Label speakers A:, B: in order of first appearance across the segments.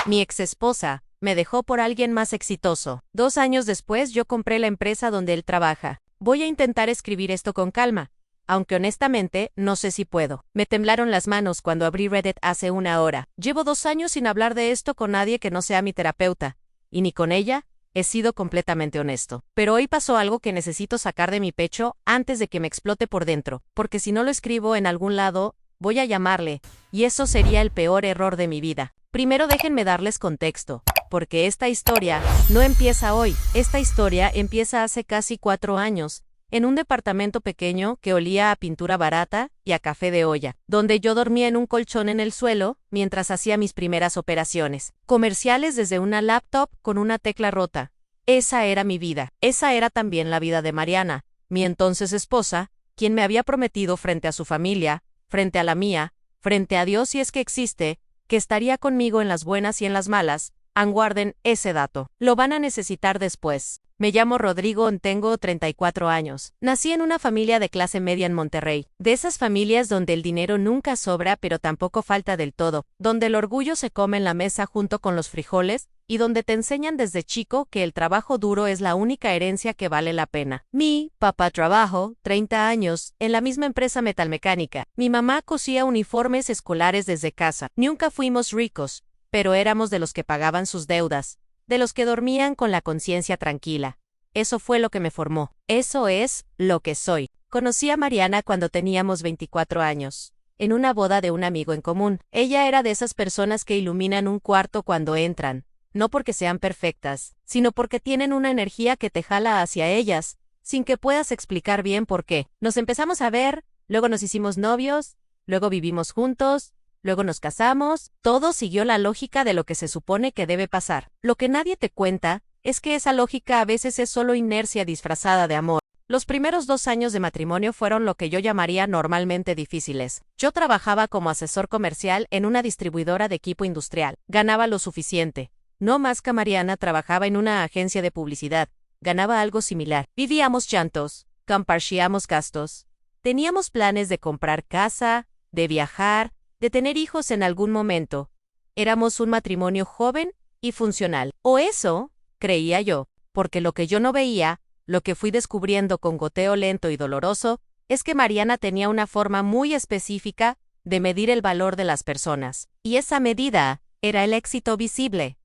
A: Mi exesposa me dejó por alguien más exitoso. 2 años después yo compré la empresa donde él trabaja. Voy a intentar escribir esto con calma, aunque honestamente no sé si puedo. Me temblaron las manos cuando abrí Reddit hace una hora. Llevo 2 años sin hablar de esto con nadie que no sea mi terapeuta, y ni con ella he sido completamente honesto. Pero hoy pasó algo que necesito sacar de mi pecho antes de que me explote por dentro, porque si no lo escribo en algún lado, voy a llamarle, y eso sería el peor error de mi vida. Primero déjenme darles contexto, porque esta historia no empieza hoy. Esta historia empieza hace casi 4 años, en un departamento pequeño que olía a pintura barata y a café de olla, donde yo dormía en un colchón en el suelo mientras hacía mis primeras operaciones. Comerciales desde una laptop con una tecla rota. Esa era mi vida. Esa era también la vida de Mariana, mi entonces esposa, quien me había prometido frente a su familia, frente a la mía, frente a Dios si es que existe, que estaría conmigo en las buenas y en las malas. Guarden ese dato. Lo van a necesitar después. Me llamo Rodrigo, tengo 34 años. Nací en una familia de clase media en Monterrey. De esas familias donde el dinero nunca sobra pero tampoco falta del todo, donde el orgullo se come en la mesa junto con los frijoles, y donde te enseñan desde chico que el trabajo duro es la única herencia que vale la pena. Mi papá trabajó 30 años en la misma empresa metalmecánica. Mi mamá cosía uniformes escolares desde casa. Nunca fuimos ricos, pero éramos de los que pagaban sus deudas, de los que dormían con la conciencia tranquila. Eso fue lo que me formó. Eso es lo que soy. Conocí a Mariana cuando teníamos 24 años, en una boda de un amigo en común. Ella era de esas personas que iluminan un cuarto cuando entran, no porque sean perfectas, sino porque tienen una energía que te jala hacia ellas, sin que puedas explicar bien por qué. Nos empezamos a ver, luego nos hicimos novios, luego vivimos juntos, luego nos casamos. Todo siguió la lógica de lo que se supone que debe pasar. Lo que nadie te cuenta es que esa lógica a veces es solo inercia disfrazada de amor. Los primeros 2 años de matrimonio fueron lo que yo llamaría normalmente difíciles. Yo trabajaba como asesor comercial en una distribuidora de equipo industrial. Ganaba lo suficiente. No más que Mariana trabajaba en una agencia de publicidad. Ganaba algo similar. Vivíamos llantos, compartíamos gastos. Teníamos planes de comprar casa, de viajar, de tener hijos en algún momento. Éramos un matrimonio joven y funcional. O eso, creía yo, porque lo que yo no veía, lo que fui descubriendo con goteo lento y doloroso, es que Mariana tenía una forma muy específica de medir el valor de las personas. Y esa medida era el éxito visible.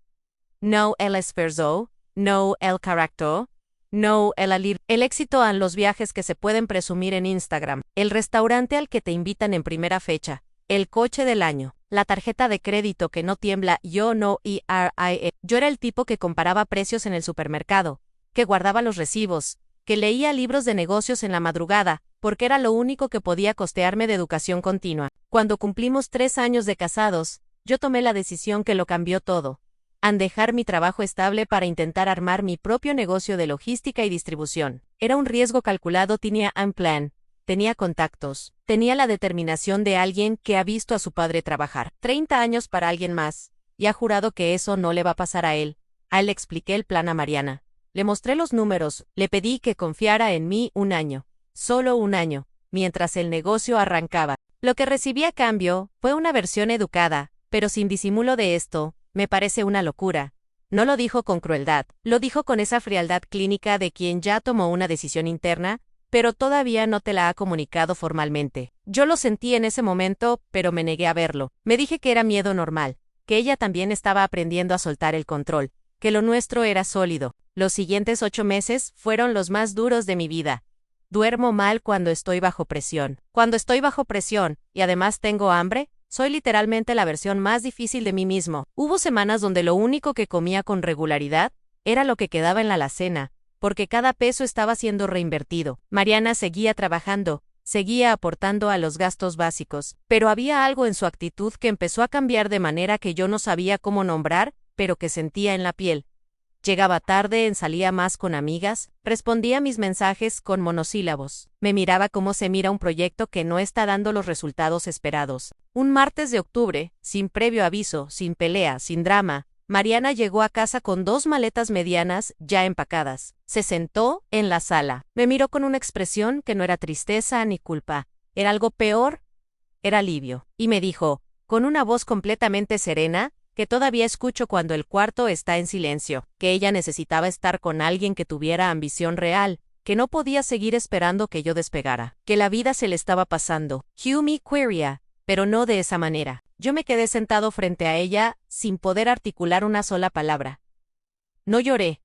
A: No el esfuerzo, no el carácter, no el éxito en los viajes que se pueden presumir en Instagram, el restaurante al que te invitan en primera fecha, el coche del año, la tarjeta de crédito que no tiembla. Yo era el tipo que comparaba precios en el supermercado, que guardaba los recibos, que leía libros de negocios en la madrugada, porque era lo único que podía costearme de educación continua. Cuando cumplimos 3 años de casados, yo tomé la decisión que lo cambió todo. An dejar mi trabajo estable para intentar armar mi propio negocio de logística y distribución. Era un riesgo calculado, tenía un plan. Tenía contactos, tenía la determinación de alguien que ha visto a su padre trabajar 30 años para alguien más, y ha jurado que eso no le va a pasar a él. A él le expliqué el plan a Mariana. Le mostré los números, le pedí que confiara en mí 1 año. Solo 1 año, mientras el negocio arrancaba. Lo que recibí a cambio fue una versión educada, pero sin disimulo de esto. Me parece una locura. No lo dijo con crueldad, lo dijo con esa frialdad clínica de quien ya tomó una decisión interna, pero todavía no te la ha comunicado formalmente. Yo lo sentí en ese momento, pero me negué a verlo. Me dije que era miedo normal, que ella también estaba aprendiendo a soltar el control, que lo nuestro era sólido. Los siguientes 8 meses fueron los más duros de mi vida. Duermo mal cuando estoy bajo presión. Cuando estoy bajo presión, y además tengo hambre, soy literalmente la versión más difícil de mí mismo. Hubo semanas donde lo único que comía con regularidad era lo que quedaba en la alacena, porque cada peso estaba siendo reinvertido. Mariana seguía trabajando, seguía aportando a los gastos básicos, pero había algo en su actitud que empezó a cambiar de manera que yo no sabía cómo nombrar, pero que sentía en la piel. Llegaba tarde, salía más con amigas, respondía mis mensajes con monosílabos. Me miraba como se mira un proyecto que no está dando los resultados esperados. Un martes de octubre, sin previo aviso, sin pelea, sin drama, Mariana llegó a casa con 2 maletas medianas ya empacadas. Se sentó en la sala. Me miró con una expresión que no era tristeza ni culpa. Era algo peor. Era alivio. Y me dijo, con una voz completamente serena, que todavía escucho cuando el cuarto está en silencio, que ella necesitaba estar con alguien que tuviera ambición real, que no podía seguir esperando que yo despegara, que la vida se le estaba pasando. Hugh me quería, pero no de esa manera. Yo me quedé sentado frente a ella, sin poder articular una sola palabra. No lloré.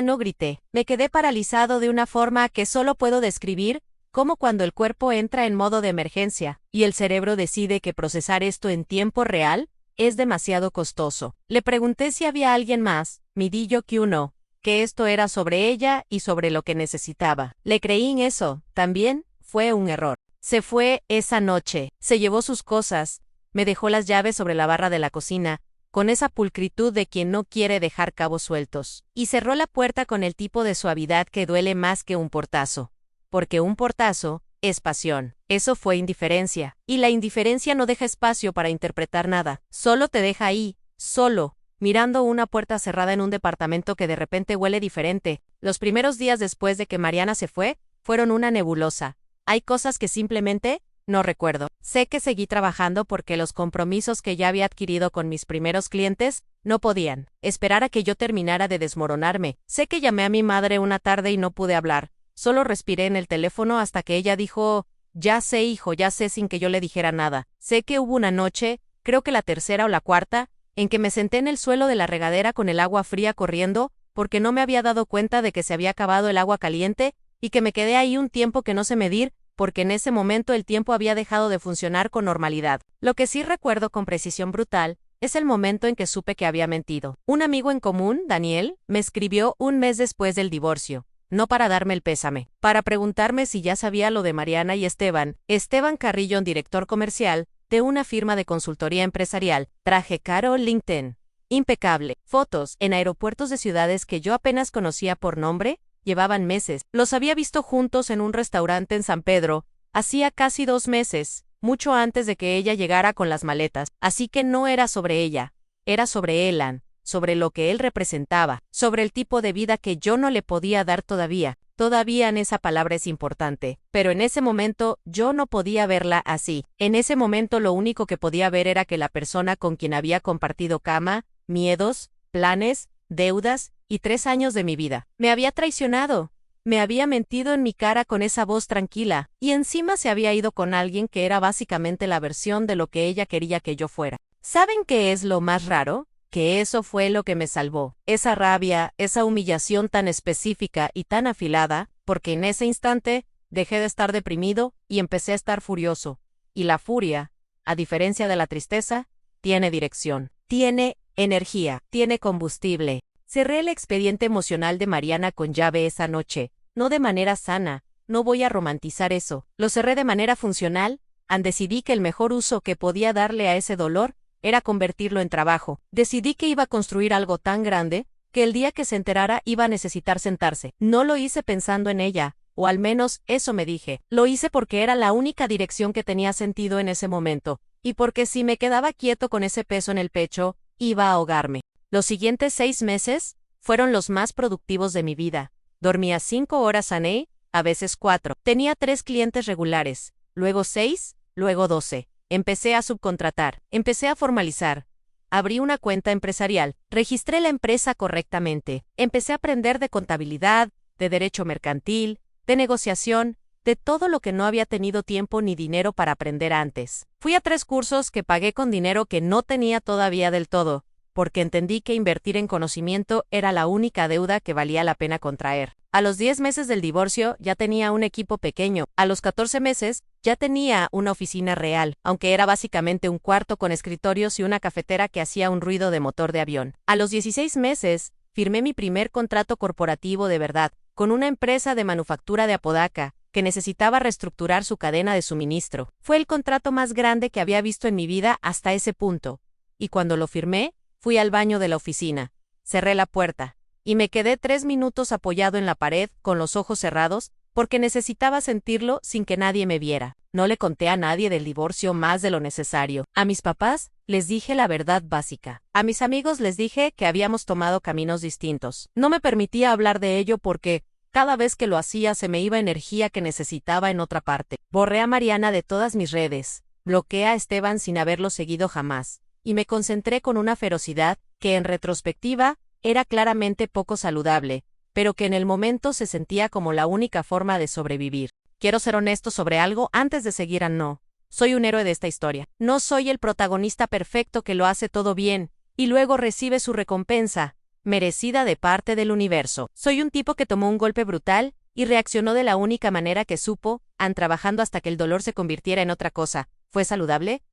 A: No grité. Me quedé paralizado de una forma que solo puedo describir, como cuando el cuerpo entra en modo de emergencia, y el cerebro decide que procesar esto en tiempo real es demasiado costoso. Le pregunté si había alguien más, me dijo que no, que esto era sobre ella y sobre lo que necesitaba. Le creí en eso, también, fue un error. Se fue esa noche, se llevó sus cosas, me dejó las llaves sobre la barra de la cocina, con esa pulcritud de quien no quiere dejar cabos sueltos, y cerró la puerta con el tipo de suavidad que duele más que un portazo. Porque un portazo es pasión. Eso fue indiferencia. Y la indiferencia no deja espacio para interpretar nada. Solo te deja ahí, solo, mirando una puerta cerrada en un departamento que de repente huele diferente. Los primeros días después de que Mariana se fue, fueron una nebulosa. Hay cosas que simplemente no recuerdo. Sé que seguí trabajando porque los compromisos que ya había adquirido con mis primeros clientes no podían esperar a que yo terminara de desmoronarme. Sé que llamé a mi madre una tarde y no pude hablar. Solo respiré en el teléfono hasta que ella dijo, ya sé hijo, ya sé, sin que yo le dijera nada. Sé que hubo una noche, creo que la tercera o la cuarta, en que me senté en el suelo de la regadera con el agua fría corriendo, porque no me había dado cuenta de que se había acabado el agua caliente, y que me quedé ahí un tiempo que no sé medir, porque en ese momento el tiempo había dejado de funcionar con normalidad. Lo que sí recuerdo con precisión brutal es el momento en que supe que había mentido. Un amigo en común, Daniel, me escribió un mes después del divorcio. No para darme el pésame, para preguntarme si ya sabía lo de Mariana y Esteban. Esteban Carrillo, director comercial de una firma de consultoría empresarial, traje caro, LinkedIn impecable, fotos en aeropuertos de ciudades que yo apenas conocía por nombre, llevaban meses. Los había visto juntos en un restaurante en San Pedro, hacía casi 2 meses, mucho antes de que ella llegara con las maletas, así que no era sobre ella, era sobre Elan, sobre lo que él representaba, sobre el tipo de vida que yo no le podía dar todavía. Todavía en esa palabra es importante, pero en ese momento yo no podía verla así. En ese momento lo único que podía ver era que la persona con quien había compartido cama, miedos, planes, deudas y 3 años de mi vida, me había traicionado. Me había mentido en mi cara con esa voz tranquila, y encima se había ido con alguien que era básicamente la versión de lo que ella quería que yo fuera. ¿Saben qué es lo más raro? Que eso fue lo que me salvó. Esa rabia, esa humillación tan específica y tan afilada, porque en ese instante dejé de estar deprimido y empecé a estar furioso. Y la furia, a diferencia de la tristeza, tiene dirección, tiene energía, tiene combustible. Cerré el expediente emocional de Mariana con llave esa noche, no de manera sana, no voy a romantizar eso. Lo cerré de manera funcional, decidí que el mejor uso que podía darle a ese dolor era convertirlo en trabajo. Decidí que iba a construir algo tan grande, que el día que se enterara iba a necesitar sentarse. No lo hice pensando en ella, o al menos eso me dije. Lo hice porque era la única dirección que tenía sentido en ese momento, y porque si me quedaba quieto con ese peso en el pecho, iba a ahogarme. Los siguientes 6 meses fueron los más productivos de mi vida. Dormía 5 horas a veces 4. Tenía 3 clientes regulares, luego 6, luego 12. Empecé a subcontratar, empecé a formalizar. Abrí una cuenta empresarial, registré la empresa correctamente, empecé a aprender de contabilidad, de derecho mercantil, de negociación, de todo lo que no había tenido tiempo ni dinero para aprender antes. Fui a 3 cursos que pagué con dinero que no tenía todavía del todo, porque entendí que invertir en conocimiento era la única deuda que valía la pena contraer. A los 10 meses del divorcio ya tenía un equipo pequeño. A los 14 meses ya tenía una oficina real, aunque era básicamente un cuarto con escritorios y una cafetera que hacía un ruido de motor de avión. A los 16 meses firmé mi primer contrato corporativo de verdad, con una empresa de manufactura de Apodaca, que necesitaba reestructurar su cadena de suministro. Fue el contrato más grande que había visto en mi vida hasta ese punto. Y cuando lo firmé, fui al baño de la oficina, cerré la puerta, y me quedé 3 minutos apoyado en la pared, con los ojos cerrados, porque necesitaba sentirlo sin que nadie me viera. No le conté a nadie del divorcio más de lo necesario. A mis papás les dije la verdad básica. A mis amigos les dije que habíamos tomado caminos distintos. No me permitía hablar de ello porque cada vez que lo hacía se me iba energía que necesitaba en otra parte. Borré a Mariana de todas mis redes. Bloqueé a Esteban sin haberlo seguido jamás. y me concentré con una ferocidad que en retrospectiva era claramente poco saludable, pero que en el momento se sentía como la única forma de sobrevivir. Quiero ser honesto sobre algo antes de seguir a no. Soy un héroe de esta historia. No soy el protagonista perfecto que lo hace todo bien, y luego recibe su recompensa, merecida de parte del universo. Soy un tipo que tomó un golpe brutal y reaccionó de la única manera que supo, trabajando hasta que el dolor se convirtiera en otra cosa. ¿Fue saludable?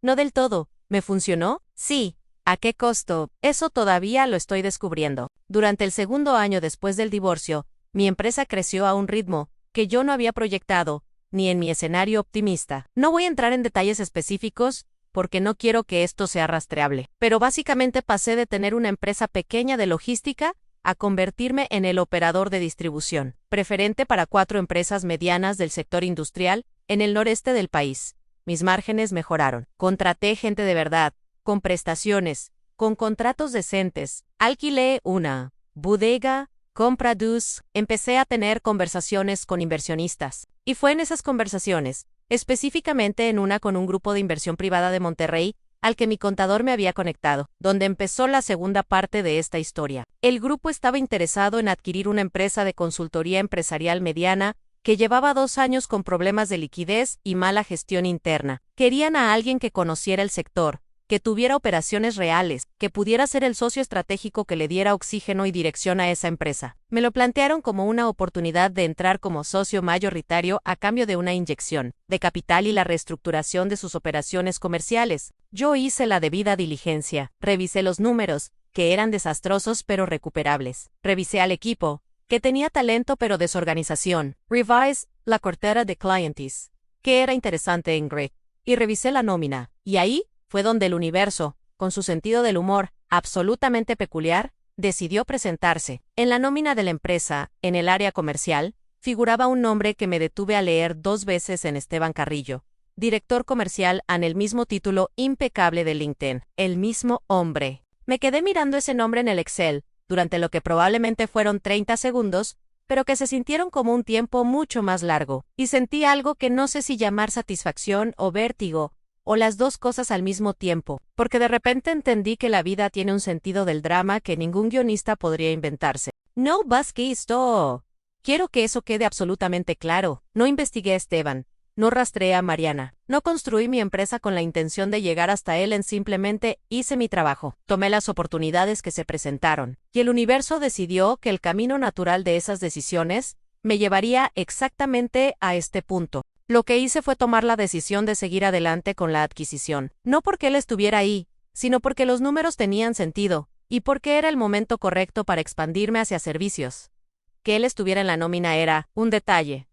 A: No del todo. ¿Me funcionó? Sí. ¿A qué costo? Eso todavía lo estoy descubriendo. Durante el segundo año después del divorcio, mi empresa creció a un ritmo que yo no había proyectado, ni en mi escenario optimista. No voy a entrar en detalles específicos, porque no quiero que esto sea rastreable. Pero básicamente pasé de tener una empresa pequeña de logística a convertirme en el operador de distribución, preferente para 4 empresas medianas del sector industrial en el noreste del país. Mis márgenes mejoraron. Contraté gente de verdad, con prestaciones, con contratos decentes. Alquilé una bodega, compradus, empecé a tener conversaciones con inversionistas. Y fue en esas conversaciones, específicamente en una con un grupo de inversión privada de Monterrey, al que mi contador me había conectado, donde empezó la segunda parte de esta historia. El grupo estaba interesado en adquirir una empresa de consultoría empresarial mediana que llevaba 2 años con problemas de liquidez y mala gestión interna. Querían a alguien que conociera el sector, que tuviera operaciones reales, que pudiera ser el socio estratégico que le diera oxígeno y dirección a esa empresa. Me lo plantearon como una oportunidad de entrar como socio mayoritario a cambio de una inyección de capital y la reestructuración de sus operaciones comerciales. Yo hice la debida diligencia, revisé los números, que eran desastrosos pero recuperables. Revisé al equipo, que tenía talento pero desorganización. Revise la cartera de clientes, que era interesante en Greg. Y revisé la nómina. Y ahí fue donde el universo, con su sentido del humor absolutamente peculiar, decidió presentarse. En la nómina de la empresa, en el área comercial, figuraba un nombre que me detuve a leer 2 veces en Esteban Carrillo, director comercial en el mismo título impecable de LinkedIn. El mismo hombre. Me quedé mirando ese nombre en el Excel, durante lo que probablemente fueron 30 segundos, pero que se sintieron como un tiempo mucho más largo, y sentí algo que no sé si llamar satisfacción o vértigo, o las dos cosas al mismo tiempo, porque de repente entendí que la vida tiene un sentido del drama que ningún guionista podría inventarse. No busqué esto. Quiero que eso quede absolutamente claro. No investigué a Esteban. No rastreé a Mariana. No construí mi empresa con la intención de llegar hasta él. Simplemente hice mi trabajo. Tomé las oportunidades que se presentaron. Y el universo decidió que el camino natural de esas decisiones me llevaría exactamente a este punto. Lo que hice fue tomar la decisión de seguir adelante con la adquisición. No porque él estuviera ahí, sino porque los números tenían sentido, y porque era el momento correcto para expandirme hacia servicios. Que él estuviera en la nómina era un detalle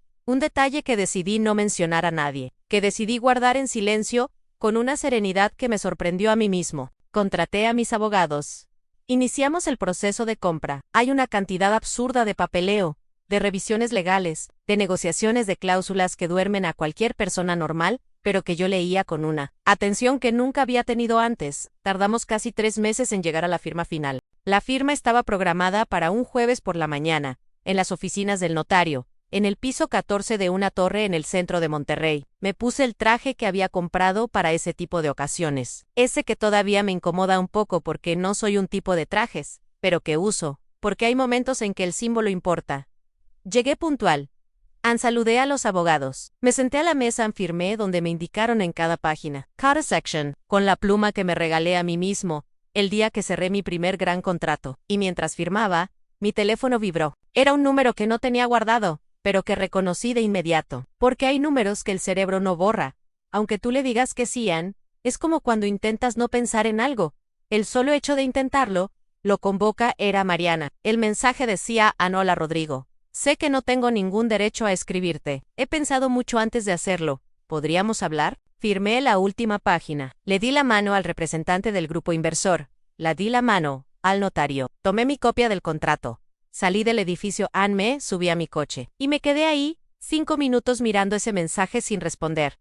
A: que decidí no mencionar a nadie, que decidí guardar en silencio, con una serenidad que me sorprendió a mí mismo. Contraté a mis abogados. Iniciamos el proceso de compra. Hay una cantidad absurda de papeleo, de revisiones legales, de negociaciones de cláusulas que duermen a cualquier persona normal, pero que yo leía con una atención que nunca había tenido antes. Tardamos casi 3 meses en llegar a la firma final. La firma estaba programada para un jueves por la mañana, en las oficinas del notario, en el piso 14 de una torre en el centro de Monterrey. Me puse el traje que había comprado para ese tipo de ocasiones. Ese que todavía me incomoda un poco porque no soy un tipo de trajes, pero que uso, porque hay momentos en que el símbolo importa. Llegué puntual. Saludé a los abogados. Me senté a la mesa, firmé donde me indicaron en cada página. Cut a section, con la pluma que me regalé a mí mismo, el día que cerré mi primer gran contrato. Y mientras firmaba, mi teléfono vibró. Era un número que no tenía guardado, pero que reconocí de inmediato. Porque hay números que el cerebro no borra. Aunque tú le digas que sí, es como cuando intentas no pensar en algo. El solo hecho de intentarlo, lo convoca. Era Mariana. El mensaje decía: hola Rodrigo. Sé que no tengo ningún derecho a escribirte. He pensado mucho antes de hacerlo. ¿Podríamos hablar? Firmé la última página. Le di la mano al representante del grupo inversor. La di la mano al notario. Tomé mi copia del contrato. Salí del edificio me subí a mi coche. Y me quedé ahí, 5 minutos mirando ese mensaje sin responder.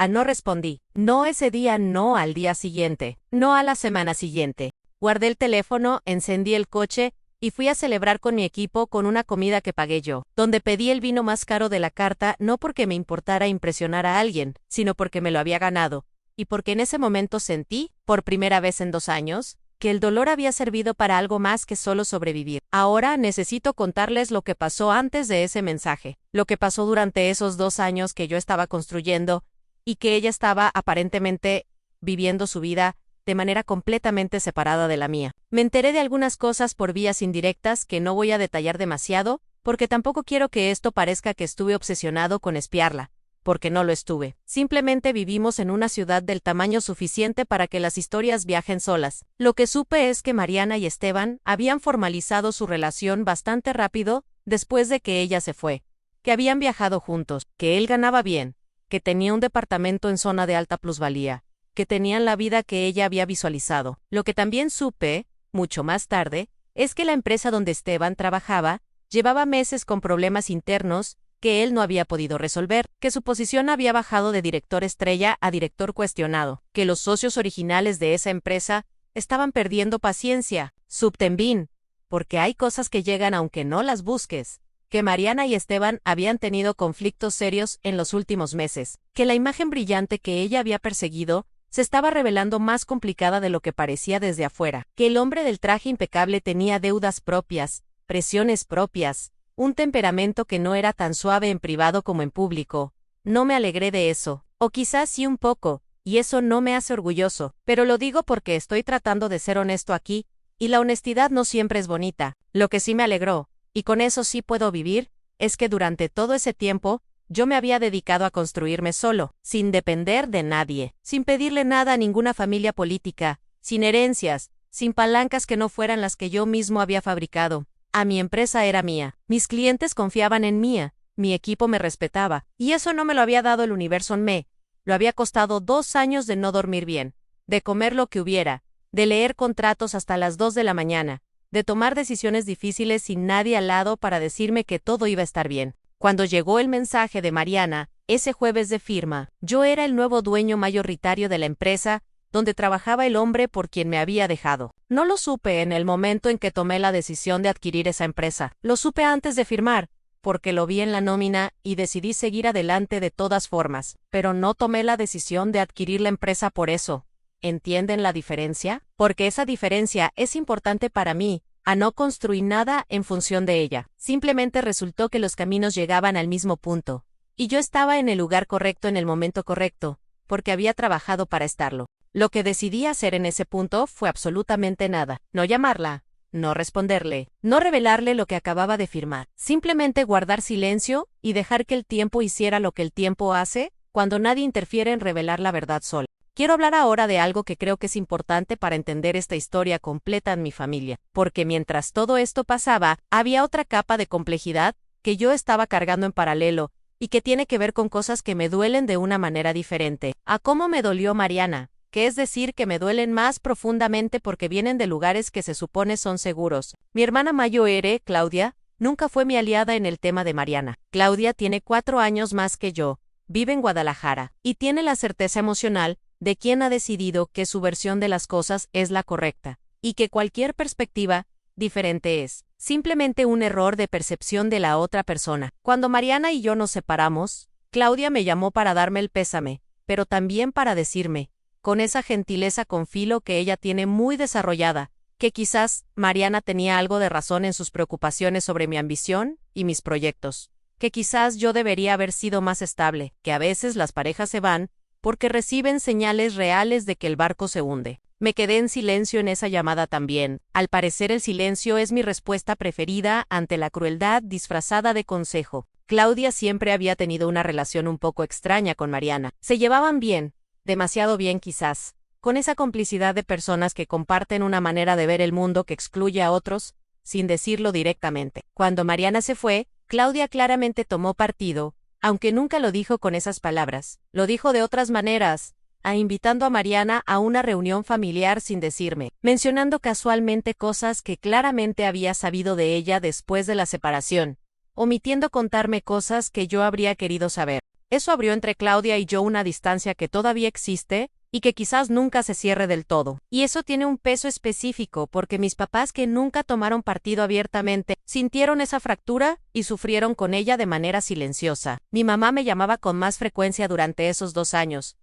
A: No respondí. No ese día, no al día siguiente. No a la semana siguiente. Guardé el teléfono, encendí el coche, y fui a celebrar con mi equipo con una comida que pagué yo, donde pedí el vino más caro de la carta, no porque me importara impresionar a alguien, sino porque me lo había ganado. y porque en ese momento sentí, por primera vez en 2 años, que el dolor había servido para algo más que solo sobrevivir. Ahora necesito contarles lo que pasó antes de ese mensaje, lo que pasó durante esos 2 años que yo estaba construyendo y que ella estaba aparentemente viviendo su vida de manera completamente separada de la mía. Me enteré de algunas cosas por vías indirectas que no voy a detallar demasiado, porque tampoco quiero que esto parezca que estuve obsesionado con espiarla, porque no lo estuve. Simplemente vivimos en una ciudad del tamaño suficiente para que las historias viajen solas. Lo que supe es que Mariana y Esteban habían formalizado su relación bastante rápido después de que ella se fue, que habían viajado juntos, que él ganaba bien, que tenía un departamento en zona de alta plusvalía, que tenían la vida que ella había visualizado. Lo que también supe, mucho más tarde, es que la empresa donde Esteban trabajaba llevaba meses con problemas internos que él no había podido resolver, que su posición había bajado de director estrella a director cuestionado, que los socios originales de esa empresa estaban perdiendo paciencia, subtembín, porque hay cosas que llegan aunque no las busques, que Mariana y Esteban habían tenido conflictos serios en los últimos meses, que la imagen brillante que ella había perseguido se estaba revelando más complicada de lo que parecía desde afuera, que el hombre del traje impecable tenía deudas propias, presiones propias, un temperamento que no era tan suave en privado como en público. No me alegré de eso, o quizás sí un poco, y eso no me hace orgulloso, pero lo digo porque estoy tratando de ser honesto aquí, y la honestidad no siempre es bonita. Lo que sí me alegró, y con eso sí puedo vivir, es que durante todo ese tiempo, yo me había dedicado a construirme solo, sin depender de nadie, sin pedirle nada a ninguna familia política, sin herencias, sin palancas que no fueran las que yo mismo había fabricado. Mi empresa era mía, mis clientes confiaban en mí, mi equipo me respetaba, y eso no me lo había dado el universo en mí. Lo había costado 2 años de no dormir bien, de comer lo que hubiera, de leer contratos hasta las 2 de la mañana, de tomar decisiones difíciles sin nadie al lado para decirme que todo iba a estar bien. Cuando llegó el mensaje de Mariana, ese jueves de firma, yo era el nuevo dueño mayoritario de la empresa, donde trabajaba el hombre por quien me había dejado. No lo supe en el momento en que tomé la decisión de adquirir esa empresa. Lo supe antes de firmar, porque lo vi en la nómina y decidí seguir adelante de todas formas, pero no tomé la decisión de adquirir la empresa por eso. ¿Entienden la diferencia? Porque esa diferencia es importante para mí, a no construir nada en función de ella. Simplemente resultó que los caminos llegaban al mismo punto, y yo estaba en el lugar correcto en el momento correcto, porque había trabajado para estarlo. Lo que decidí hacer en ese punto fue absolutamente nada. No llamarla, no responderle, no revelarle lo que acababa de firmar. Simplemente guardar silencio y dejar que el tiempo hiciera lo que el tiempo hace cuando nadie interfiere en revelar la verdad sola. Quiero hablar ahora de algo que creo que es importante para entender esta historia completa en mi familia, porque mientras todo esto pasaba, había otra capa de complejidad que yo estaba cargando en paralelo y que tiene que ver con cosas que me duelen de una manera diferente a cómo me dolió Mariana, que es decir que me duelen más profundamente porque vienen de lugares que se supone son seguros. Mi hermana mayor, Claudia, nunca fue mi aliada en el tema de Mariana. Claudia tiene 4 años más que yo, vive en Guadalajara, y tiene la certeza emocional de quien ha decidido que su versión de las cosas es la correcta, y que cualquier perspectiva diferente es simplemente un error de percepción de la otra persona. Cuando Mariana y yo nos separamos, Claudia me llamó para darme el pésame, pero también para decirme, con esa gentileza con filo que ella tiene muy desarrollada, que quizás Mariana tenía algo de razón en sus preocupaciones sobre mi ambición y mis proyectos, que quizás yo debería haber sido más estable, que a veces las parejas se van porque reciben señales reales de que el barco se hunde. Me quedé en silencio en esa llamada también. Al parecer el silencio es mi respuesta preferida ante la crueldad disfrazada de consejo. Claudia siempre había tenido una relación un poco extraña con Mariana. Se llevaban bien, demasiado bien quizás, con esa complicidad de personas que comparten una manera de ver el mundo que excluye a otros, sin decirlo directamente. Cuando Mariana se fue, Claudia claramente tomó partido, aunque nunca lo dijo con esas palabras. Lo dijo de otras maneras, invitando a Mariana a una reunión familiar sin decirme, mencionando casualmente cosas que claramente había sabido de ella después de la separación, omitiendo contarme cosas que yo habría querido saber. Eso abrió entre Claudia y yo una distancia que todavía existe y que quizás nunca se cierre del todo. Y eso tiene un peso específico porque mis papás, que nunca tomaron partido abiertamente, sintieron esa fractura y sufrieron con ella de manera silenciosa. Mi mamá me llamaba con más frecuencia durante esos 2 años,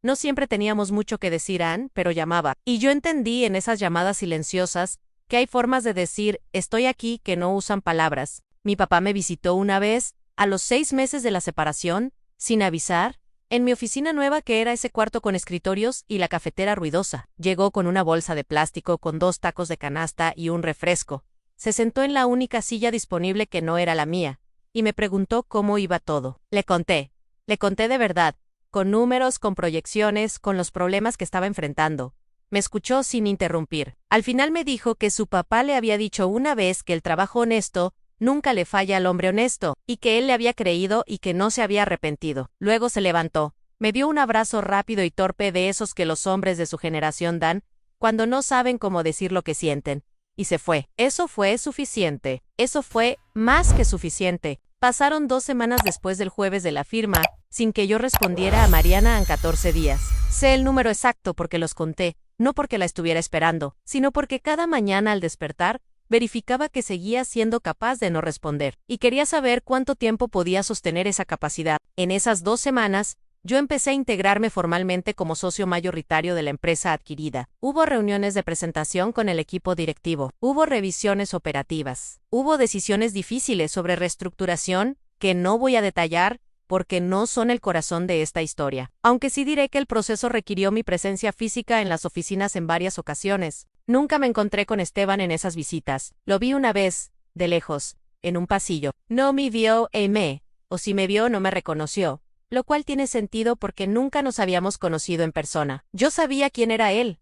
A: No siempre teníamos mucho que decir, Ann, pero llamaba. Y yo entendí en esas llamadas silenciosas que hay formas de decir estoy aquí que no usan palabras. Mi papá me visitó una vez, a los 6 meses de la separación, sin avisar, en mi oficina nueva que era ese cuarto con escritorios y la cafetera ruidosa. Llegó con una bolsa de plástico con 2 tacos de canasta y un refresco. Se sentó en la única silla disponible que no era la mía, y me preguntó cómo iba todo. Le conté de verdad, con números, con proyecciones, con los problemas que estaba enfrentando. Me escuchó sin interrumpir. Al final me dijo que su papá le había dicho una vez que el trabajo honesto nunca le falla al hombre honesto, y que él le había creído y que no se había arrepentido. Luego se levantó, me dio un abrazo rápido y torpe de esos que los hombres de su generación dan cuando no saben cómo decir lo que sienten, y se fue. Eso fue suficiente. Eso fue más que suficiente. Pasaron 2 semanas después del jueves de la firma, sin que yo respondiera a Mariana en 14 días. Sé el número exacto porque los conté, no porque la estuviera esperando, sino porque cada mañana al despertar, verificaba que seguía siendo capaz de no responder, y quería saber cuánto tiempo podía sostener esa capacidad. En esas 2 semanas, yo empecé a integrarme formalmente como socio mayoritario de la empresa adquirida. Hubo reuniones de presentación con el equipo directivo, hubo revisiones operativas, hubo decisiones difíciles sobre reestructuración, que no voy a detallar, porque no son el corazón de esta historia. Aunque sí diré que el proceso requirió mi presencia física en las oficinas en varias ocasiones. Nunca me encontré con Esteban en esas visitas. Lo vi una vez, de lejos, en un pasillo. No me vio o si me vio no me reconoció, lo cual tiene sentido porque nunca nos habíamos conocido en persona. Yo sabía quién era él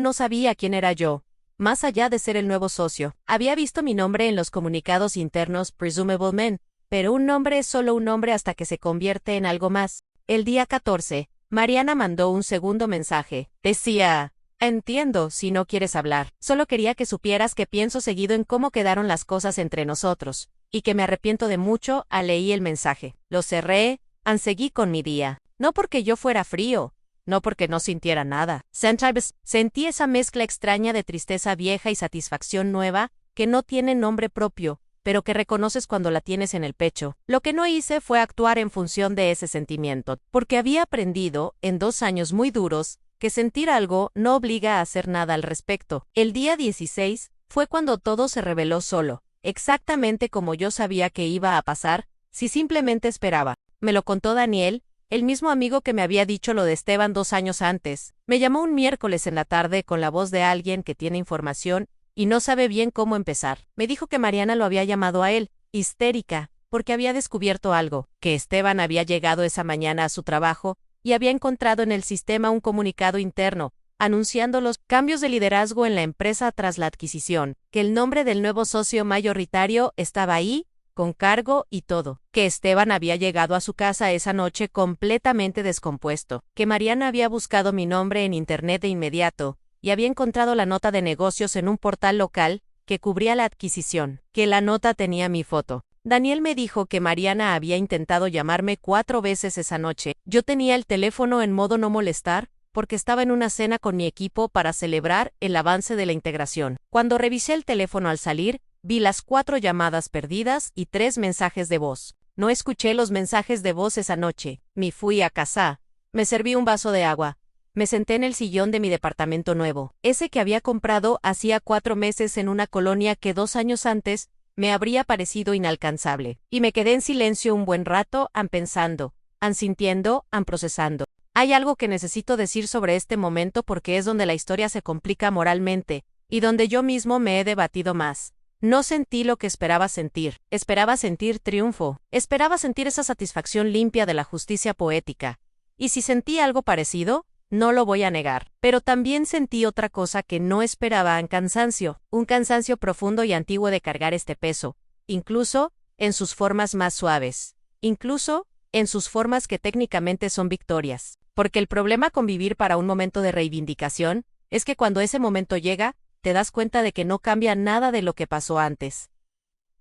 A: no sabía quién era yo. Más allá de ser el nuevo socio, había visto mi nombre en los comunicados internos Presumable Men, pero un nombre es solo un nombre hasta que se convierte en algo más. El día 14, Mariana mandó un segundo mensaje. Decía: entiendo si no quieres hablar. Solo quería que supieras que pienso seguido en cómo quedaron las cosas entre nosotros, y que me arrepiento de mucho. Leí el mensaje. Lo cerré, seguí con mi día. No porque yo fuera frío, no porque no sintiera nada. Sentí esa mezcla extraña de tristeza vieja y satisfacción nueva, que no tiene nombre propio, pero que reconoces cuando la tienes en el pecho. Lo que no hice fue actuar en función de ese sentimiento, porque había aprendido, en 2 años muy duros, que sentir algo no obliga a hacer nada al respecto. El día 16 fue cuando todo se reveló solo, exactamente como yo sabía que iba a pasar, si simplemente esperaba. Me lo contó Daniel, el mismo amigo que me había dicho lo de Esteban 2 años antes. Me llamó un miércoles en la tarde con la voz de alguien que tiene información y no sabe bien cómo empezar. Me dijo que Mariana lo había llamado a él, histérica, porque había descubierto algo, que Esteban había llegado esa mañana a su trabajo y había encontrado en el sistema un comunicado interno, anunciando los cambios de liderazgo en la empresa tras la adquisición, que el nombre del nuevo socio mayoritario estaba ahí, con cargo y todo, que Esteban había llegado a su casa esa noche completamente descompuesto, que Mariana había buscado mi nombre en internet de inmediato, y había encontrado la nota de negocios en un portal local que cubría la adquisición, que la nota tenía mi foto. Daniel me dijo que Mariana había intentado llamarme 4 veces esa noche. Yo tenía el teléfono en modo no molestar, porque estaba en una cena con mi equipo para celebrar el avance de la integración. Cuando revisé el teléfono al salir, vi las 4 llamadas perdidas y 3 mensajes de voz. No escuché los mensajes de voz esa noche. Me fui a casa. Me serví un vaso de agua. Me senté en el sillón de mi departamento nuevo, ese que había comprado hacía 4 meses en una colonia que 2 años antes me habría parecido inalcanzable. Y me quedé en silencio un buen rato, pensando, sintiendo, procesando. Hay algo que necesito decir sobre este momento porque es donde la historia se complica moralmente, y donde yo mismo me he debatido más. No sentí lo que esperaba sentir. Esperaba sentir triunfo. Esperaba sentir esa satisfacción limpia de la justicia poética. Y si sentí algo parecido, no lo voy a negar. Pero también sentí otra cosa que no esperaba: un cansancio profundo y antiguo de cargar este peso, incluso en sus formas más suaves, incluso en sus formas que técnicamente son victorias. Porque el problema con vivir para un momento de reivindicación es que cuando ese momento llega, te das cuenta de que no cambia nada de lo que pasó antes.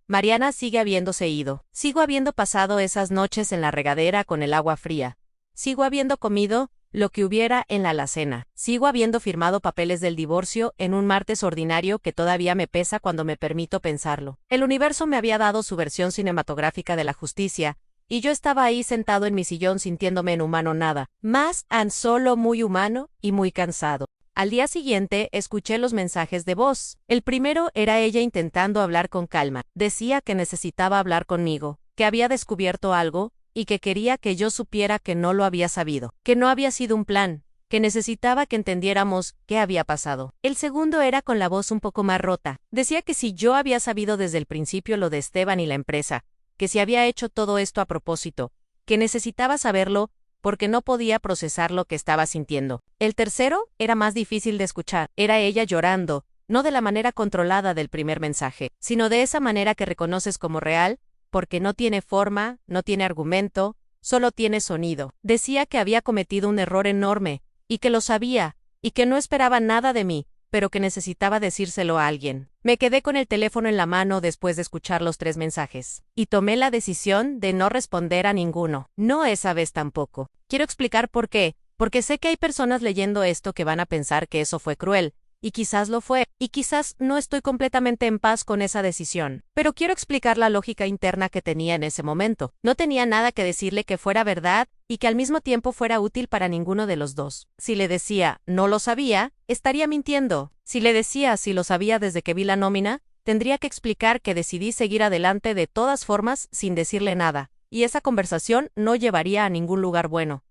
A: Mariana sigue habiéndose ido. Sigo habiendo pasado esas noches en la regadera con el agua fría. Sigo habiendo comido lo que hubiera en la alacena. Sigo habiendo firmado papeles del divorcio en un martes ordinario que todavía me pesa cuando me permito pensarlo. El universo me había dado su versión cinematográfica de la justicia, y yo estaba ahí sentado en mi sillón sintiéndome en humano nada, más solo muy humano y muy cansado. Al día siguiente, escuché los mensajes de voz. El primero era ella intentando hablar con calma. Decía que necesitaba hablar conmigo, que había descubierto algo, y que quería que yo supiera que no lo había sabido, que no había sido un plan, que necesitaba que entendiéramos qué había pasado. El segundo era con la voz un poco más rota. Decía que si yo había sabido desde el principio lo de Esteban y la empresa, que si había hecho todo esto a propósito, que necesitaba saberlo, porque no podía procesar lo que estaba sintiendo. El tercero era más difícil de escuchar. Era ella llorando, no de la manera controlada del primer mensaje, sino de esa manera que reconoces como real, porque no tiene forma, no tiene argumento, solo tiene sonido. Decía que había cometido un error enorme, y que lo sabía, y que no esperaba nada de mí, pero que necesitaba decírselo a alguien. Me quedé con el teléfono en la mano después de escuchar los 3 mensajes, y tomé la decisión de no responder a ninguno. No esa vez tampoco. Quiero explicar por qué, porque sé que hay personas leyendo esto que van a pensar que eso fue cruel, y quizás lo fue, y quizás no estoy completamente en paz con esa decisión. Pero quiero explicar la lógica interna que tenía en ese momento. No tenía nada que decirle que fuera verdad, y que al mismo tiempo fuera útil para ninguno de los dos. Si le decía, no lo sabía, estaría mintiendo. Si le decía, si lo sabía desde que vi la nómina, tendría que explicar que decidí seguir adelante de todas formas sin decirle nada, y esa conversación no llevaría a ningún lugar bueno.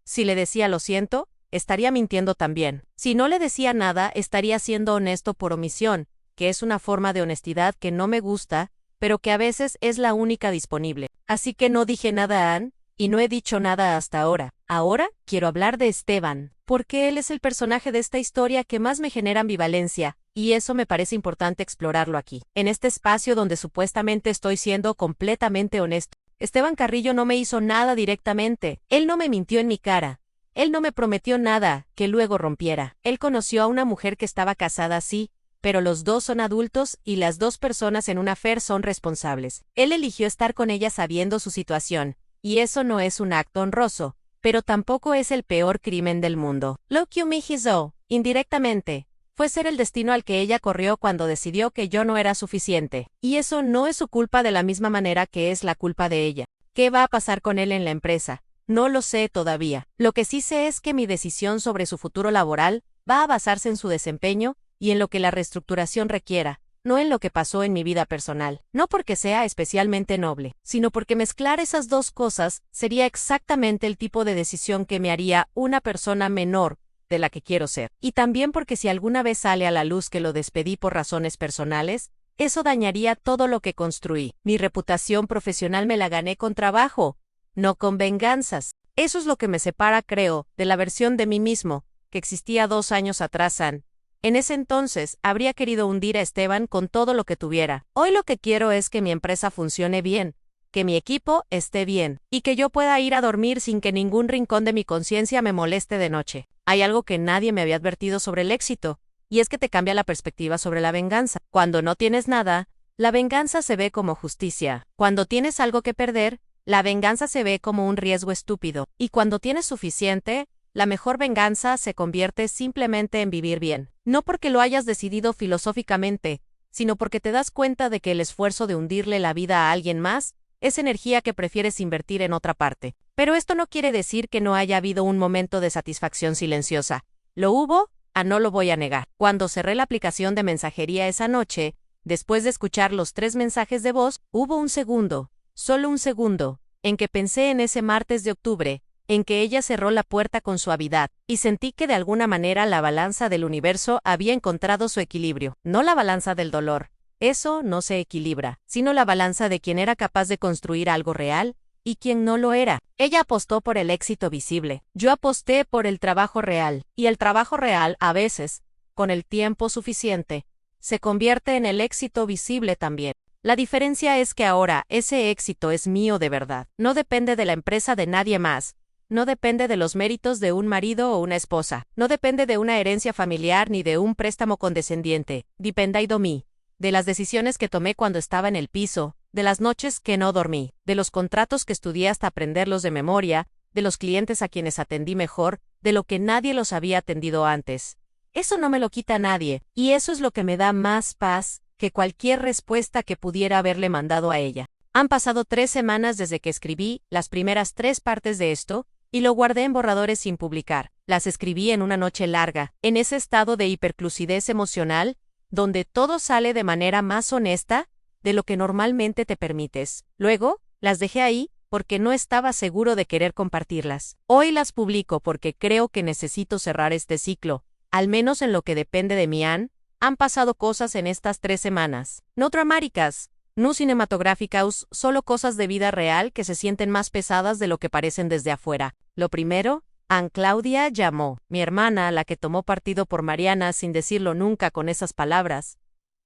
A: Si le decía lo siento, estaría mintiendo también. Si no le decía nada, estaría siendo honesto por omisión, que es una forma de honestidad que no me gusta, pero que a veces es la única disponible. Así que no dije nada a Ann, y no he dicho nada hasta ahora. Ahora quiero hablar de Esteban, porque él es el personaje de esta historia que más me genera ambivalencia, y eso me parece importante explorarlo aquí, en este espacio donde supuestamente estoy siendo completamente honesto. Esteban Carrillo no me hizo nada directamente, él no me mintió en mi cara. Él no me prometió nada que luego rompiera. Él conoció a una mujer que estaba casada, sí, pero los dos son adultos y las dos personas en una affair son responsables. Él eligió estar con ella sabiendo su situación, y eso no es un acto honroso, pero tampoco es el peor crimen del mundo. Lo que me hizo, indirectamente, fue ser el destino al que ella corrió cuando decidió que yo no era suficiente. Y eso no es su culpa de la misma manera que es la culpa de ella. ¿Qué va a pasar con él en la empresa? No lo sé todavía. Lo que sí sé es que mi decisión sobre su futuro laboral va a basarse en su desempeño y en lo que la reestructuración requiera, no en lo que pasó en mi vida personal. No porque sea especialmente noble, sino porque mezclar esas dos cosas sería exactamente el tipo de decisión que me haría una persona menor de la que quiero ser. Y también porque si alguna vez sale a la luz que lo despedí por razones personales, eso dañaría todo lo que construí. Mi reputación profesional me la gané con trabajo, no con venganzas. Eso es lo que me separa, creo, de la versión de mí mismo, que existía 2 años atrás. En ese entonces, habría querido hundir a Esteban con todo lo que tuviera. Hoy lo que quiero es que mi empresa funcione bien, que mi equipo esté bien, y que yo pueda ir a dormir sin que ningún rincón de mi conciencia me moleste de noche. Hay algo que nadie me había advertido sobre el éxito, y es que te cambia la perspectiva sobre la venganza. Cuando no tienes nada, la venganza se ve como justicia. Cuando tienes algo que perder, la venganza se ve como un riesgo estúpido, y cuando tienes suficiente, la mejor venganza se convierte simplemente en vivir bien. No porque lo hayas decidido filosóficamente, sino porque te das cuenta de que el esfuerzo de hundirle la vida a alguien más es energía que prefieres invertir en otra parte. Pero esto no quiere decir que no haya habido un momento de satisfacción silenciosa. Lo hubo, no lo voy a negar. Cuando cerré la aplicación de mensajería esa noche, después de escuchar los 3 mensajes de voz, hubo un segundo, solo un segundo, en que pensé en ese martes de octubre, en que ella cerró la puerta con suavidad, y sentí que de alguna manera la balanza del universo había encontrado su equilibrio. No la balanza del dolor, eso no se equilibra, sino la balanza de quien era capaz de construir algo real, y quien no lo era. Ella apostó por el éxito visible, yo aposté por el trabajo real, y el trabajo real, a veces, con el tiempo suficiente, se convierte en el éxito visible también. La diferencia es que ahora ese éxito es mío de verdad. No depende de la empresa de nadie más. No depende de los méritos de un marido o una esposa. No depende de una herencia familiar ni de un préstamo condescendiente. Depende de mí. De las decisiones que tomé cuando estaba en el piso, de las noches que no dormí, de los contratos que estudié hasta aprenderlos de memoria, de los clientes a quienes atendí mejor, de lo que nadie los había atendido antes. Eso no me lo quita nadie, y eso es lo que me da más paz que cualquier respuesta que pudiera haberle mandado a ella. Han pasado 3 semanas desde que escribí las primeras 3 partes de esto, y lo guardé en borradores sin publicar. Las escribí en una noche larga, en ese estado de hiperlucidez emocional, donde todo sale de manera más honesta de lo que normalmente te permites. Luego, las dejé ahí porque no estaba seguro de querer compartirlas. Hoy las publico porque creo que necesito cerrar este ciclo, al menos en lo que depende de mí. Han pasado cosas en estas 3 semanas. No dramáticas, no cinematográficas, solo cosas de vida real que se sienten más pesadas de lo que parecen desde afuera. Lo primero, Claudia llamó, mi hermana, la que tomó partido por Mariana sin decirlo nunca con esas palabras,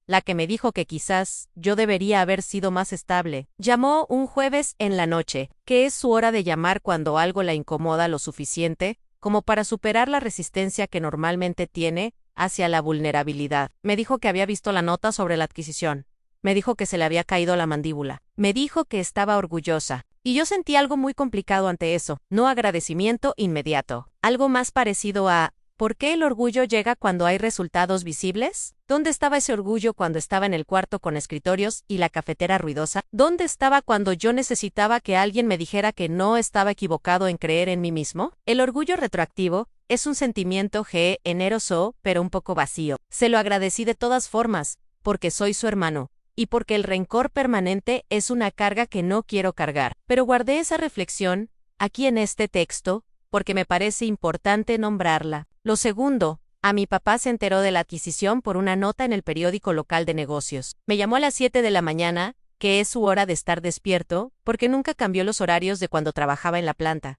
A: la que me dijo que quizás yo debería haber sido más estable. Llamó un jueves en la noche, que es su hora de llamar cuando algo la incomoda lo suficiente como para superar la resistencia que normalmente tiene hacia la vulnerabilidad. Me dijo que había visto la nota sobre la adquisición. Me dijo que se le había caído la mandíbula. Me dijo que estaba orgullosa. Y yo sentí algo muy complicado ante eso, no agradecimiento inmediato. Algo más parecido a ¿por qué el orgullo llega cuando hay resultados visibles? ¿Dónde estaba ese orgullo cuando estaba en el cuarto con escritorios y la cafetera ruidosa? ¿Dónde estaba cuando yo necesitaba que alguien me dijera que no estaba equivocado en creer en mí mismo? El orgullo retroactivo es un sentimiento generoso, pero un poco vacío. Se lo agradecí de todas formas, porque soy su hermano, y porque el rencor permanente es una carga que no quiero cargar. Pero guardé esa reflexión aquí en este texto, porque me parece importante nombrarla. Lo segundo, a mi papá se enteró de la adquisición por una nota en el periódico local de negocios. Me llamó a las 7 de la mañana, que es su hora de estar despierto, porque nunca cambió los horarios de cuando trabajaba en la planta.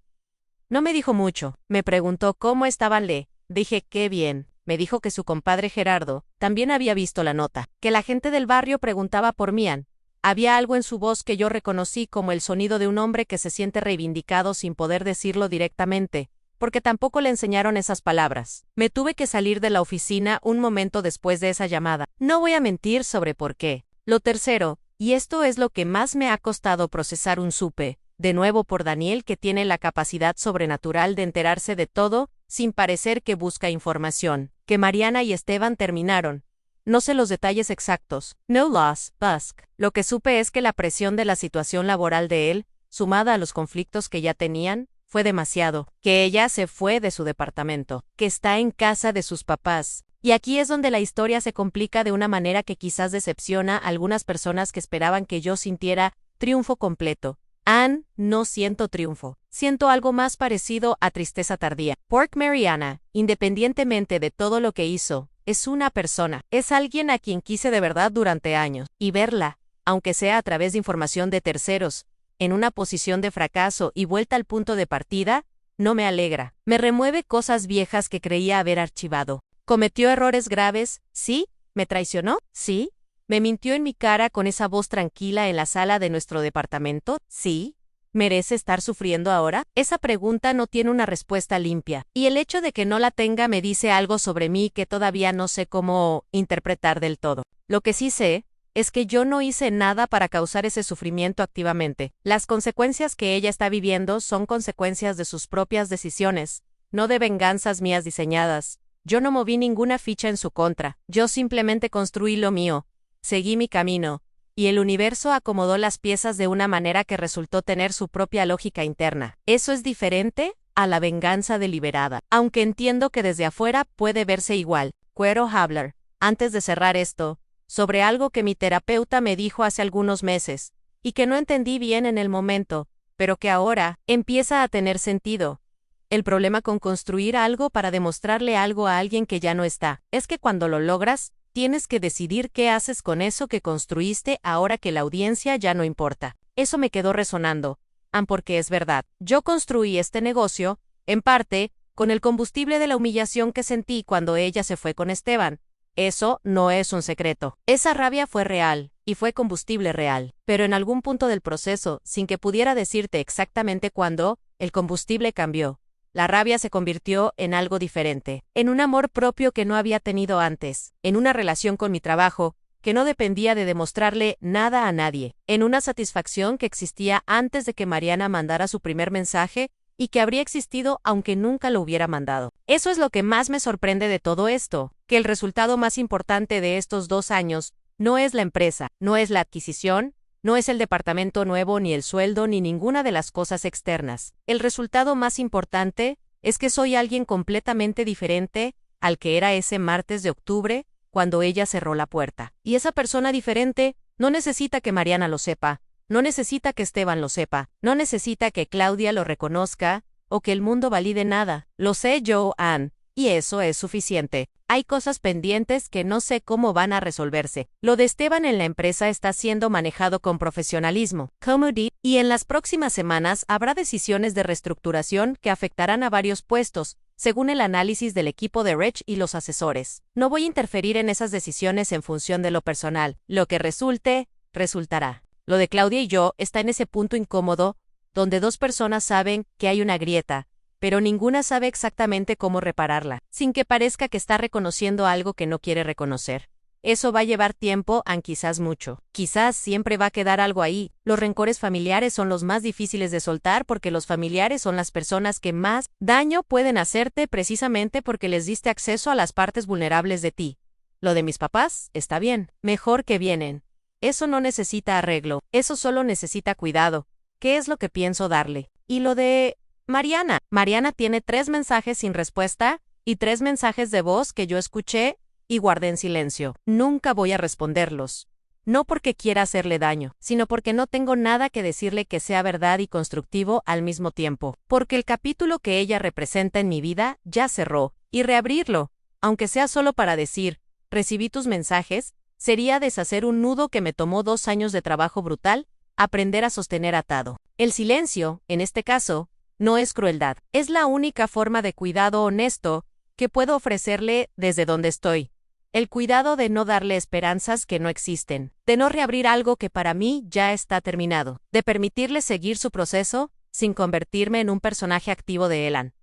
A: No me dijo mucho, me preguntó cómo estaban. Le dije qué bien. Me dijo que su compadre Gerardo también había visto la nota, que la gente del barrio preguntaba por mí. Había algo en su voz que yo reconocí como el sonido de un hombre que se siente reivindicado sin poder decirlo directamente, porque tampoco le enseñaron esas palabras. Me tuve que salir de la oficina un momento después de esa llamada. No voy a mentir sobre por qué. Lo tercero, y esto es lo que más me ha costado procesar, supe, de nuevo por Daniel, que tiene la capacidad sobrenatural de enterarse de todo, sin parecer que busca información, que Mariana y Esteban terminaron. No sé los detalles exactos. No loss, Busk. Lo que supe es que la presión de la situación laboral de él, sumada a los conflictos que ya tenían, fue demasiado, que ella se fue de su departamento, que está en casa de sus papás. Y aquí es donde la historia se complica de una manera que quizás decepciona a algunas personas que esperaban que yo sintiera triunfo completo. No siento triunfo. Siento algo más parecido a tristeza tardía. Porque Mariana, independientemente de todo lo que hizo, es una persona. Es alguien a quien quise de verdad durante años. Y verla, aunque sea a través de información de terceros, en una posición de fracaso y vuelta al punto de partida, no me alegra. Me remueve cosas viejas que creía haber archivado. ¿Cometió errores graves? Sí. ¿Me traicionó? Sí. ¿Me mintió en mi cara con esa voz tranquila en la sala de nuestro departamento? Sí. ¿Merece estar sufriendo ahora? Esa pregunta no tiene una respuesta limpia, y el hecho de que no la tenga me dice algo sobre mí que todavía no sé cómo interpretar del todo. Lo que sí sé es que yo no hice nada para causar ese sufrimiento activamente. Las consecuencias que ella está viviendo son consecuencias de sus propias decisiones, no de venganzas mías diseñadas. Yo no moví ninguna ficha en su contra, yo simplemente construí lo mío. Seguí mi camino, y el universo acomodó las piezas de una manera que resultó tener su propia lógica interna. Eso es diferente a la venganza deliberada, aunque entiendo que desde afuera puede verse igual. Quiero hablar, antes de cerrar esto, sobre algo que mi terapeuta me dijo hace algunos meses, y que no entendí bien en el momento, pero que ahora empieza a tener sentido. El problema con construir algo para demostrarle algo a alguien que ya no está, es que cuando lo logras, tienes que decidir qué haces con eso que construiste ahora que la audiencia ya no importa. Eso me quedó resonando. Porque es verdad. Yo construí este negocio, en parte, con el combustible de la humillación que sentí cuando ella se fue con Esteban. Eso no es un secreto. Esa rabia fue real, y fue combustible real. Pero en algún punto del proceso, sin que pudiera decirte exactamente cuándo, el combustible cambió. La rabia se convirtió en algo diferente, en un amor propio que no había tenido antes, en una relación con mi trabajo, que no dependía de demostrarle nada a nadie, en una satisfacción que existía antes de que Mariana mandara su primer mensaje y que habría existido aunque nunca lo hubiera mandado. Eso es lo que más me sorprende de todo esto, que el resultado más importante de estos 2 años no es la empresa, no es la adquisición, No es el departamento nuevo, ni el sueldo, ni ninguna de las cosas externas. El resultado más importante es que soy alguien completamente diferente al que era ese martes de octubre, cuando ella cerró la puerta. Y esa persona diferente no necesita que Mariana lo sepa, no necesita que Esteban lo sepa, no necesita que Claudia lo reconozca, o que el mundo valide nada. Lo sé yo, Ann, y eso es suficiente. Hay cosas pendientes que no sé cómo van a resolverse. Lo de Esteban en la empresa está siendo manejado con profesionalismo, y en las próximas semanas habrá decisiones de reestructuración que afectarán a varios puestos, según el análisis del equipo de Rich y los asesores. No voy a interferir en esas decisiones en función de lo personal. Lo que resulte, resultará. Lo de Claudia y yo está en ese punto incómodo, donde dos personas saben que hay una grieta, pero ninguna sabe exactamente cómo repararla, sin que parezca que está reconociendo algo que no quiere reconocer. Eso va a llevar tiempo, quizás mucho. Quizás siempre va a quedar algo ahí. Los rencores familiares son los más difíciles de soltar porque los familiares son las personas que más daño pueden hacerte precisamente porque les diste acceso a las partes vulnerables de ti. Lo de mis papás, está bien, mejor que vienen. Eso no necesita arreglo, eso solo necesita cuidado. ¿Qué es lo que pienso darle? Y lo de Mariana. Mariana tiene 3 mensajes sin respuesta y 3 mensajes de voz que yo escuché y guardé en silencio. Nunca voy a responderlos. No porque quiera hacerle daño, sino porque no tengo nada que decirle que sea verdad y constructivo al mismo tiempo. Porque el capítulo que ella representa en mi vida ya cerró, y reabrirlo, aunque sea solo para decir, recibí tus mensajes, sería deshacer un nudo que me tomó 2 años de trabajo brutal, aprender a sostener atado. El silencio, en este caso, no es crueldad. Es la única forma de cuidado honesto que puedo ofrecerle desde donde estoy. El cuidado de no darle esperanzas que no existen, de no reabrir algo que para mí ya está terminado, de permitirle seguir su proceso sin convertirme en un personaje activo de Elan.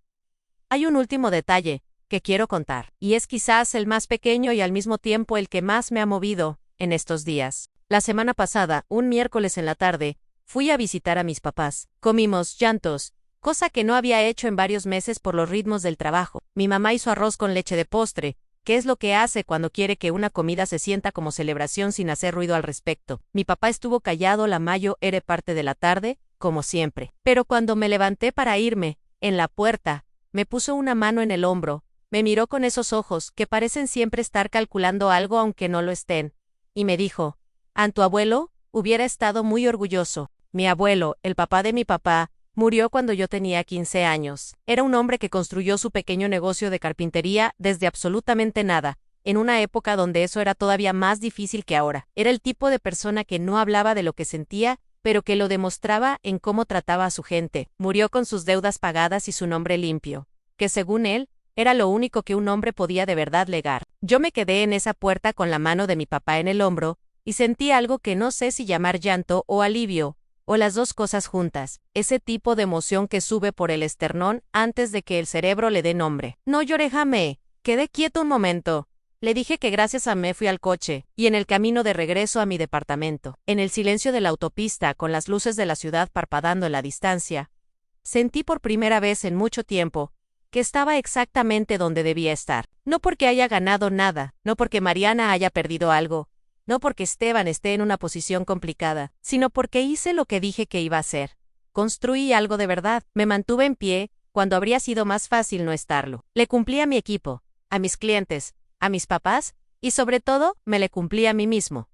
A: Hay un último detalle que quiero contar, y es quizás el más pequeño y al mismo tiempo el que más me ha movido en estos días. La semana pasada, un miércoles en la tarde, fui a visitar a mis papás. Comimos llantos, cosa que no había hecho en varios meses por los ritmos del trabajo. Mi mamá hizo arroz con leche de postre, que es lo que hace cuando quiere que una comida se sienta como celebración sin hacer ruido al respecto. Mi papá estuvo callado la mayor parte de la tarde, como siempre. Pero cuando me levanté para irme, en la puerta, me puso una mano en el hombro, me miró con esos ojos que parecen siempre estar calculando algo aunque no lo estén, y me dijo, «An, tu abuelo hubiera estado muy orgulloso». Mi abuelo, el papá de mi papá, murió cuando yo tenía 15 años. Era un hombre que construyó su pequeño negocio de carpintería desde absolutamente nada, en una época donde eso era todavía más difícil que ahora. Era el tipo de persona que no hablaba de lo que sentía, pero que lo demostraba en cómo trataba a su gente. Murió con sus deudas pagadas y su nombre limpio, que según él, era lo único que un hombre podía de verdad legar. Yo me quedé en esa puerta con la mano de mi papá en el hombro, y sentí algo que no sé si llamar llanto o alivio, o las dos cosas juntas, ese tipo de emoción que sube por el esternón antes de que el cerebro le dé nombre. No lloré, Jamé, quedé quieto un momento. Le dije que gracias a mí fui al coche, y en el camino de regreso a mi departamento, en el silencio de la autopista con las luces de la ciudad parpadeando en la distancia, sentí por primera vez en mucho tiempo que estaba exactamente donde debía estar. No porque haya ganado nada, no porque Mariana haya perdido algo, no porque Esteban esté en una posición complicada, sino porque hice lo que dije que iba a hacer. Construí algo de verdad, me mantuve en pie, cuando habría sido más fácil no estarlo. Le cumplí a mi equipo, a mis clientes, a mis papás, y sobre todo, me le cumplí a mí mismo.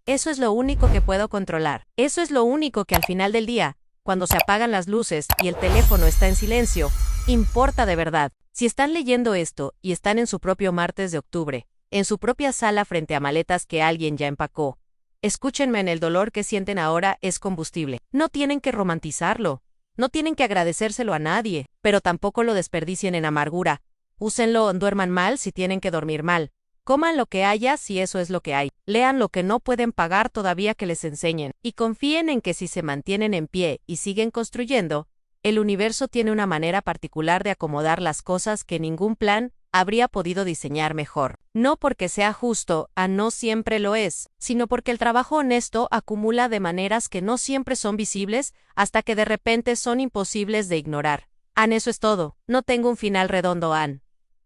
A: Eso es lo único que puedo controlar. Eso es lo único que al final del día, cuando se apagan las luces y el teléfono está en silencio, importa de verdad. Si están leyendo esto y están en su propio martes de octubre, en su propia sala frente a maletas que alguien ya empacó, escúchenme, en el dolor que sienten ahora es combustible. No tienen que romantizarlo, no tienen que agradecérselo a nadie, pero tampoco lo desperdicien en amargura. Úsenlo, duerman mal si tienen que dormir mal. Coman lo que haya si eso es lo que hay. Lean lo que no pueden pagar todavía que les enseñen. Y confíen en que si se mantienen en pie y siguen construyendo, el universo tiene una manera particular de acomodar las cosas que ningún plan habría podido diseñar mejor. No porque sea justo, no siempre lo es, sino porque el trabajo honesto acumula de maneras que no siempre son visibles hasta que de repente son imposibles de ignorar. Eso es todo. No tengo un final redondo,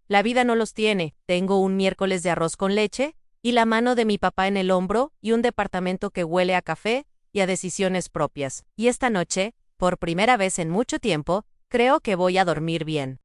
A: La vida no los tiene. Tengo un miércoles de arroz con leche, y la mano de mi papá en el hombro, y un departamento que huele a café, y a decisiones propias. Y esta noche, por primera vez en mucho tiempo, creo que voy a dormir bien.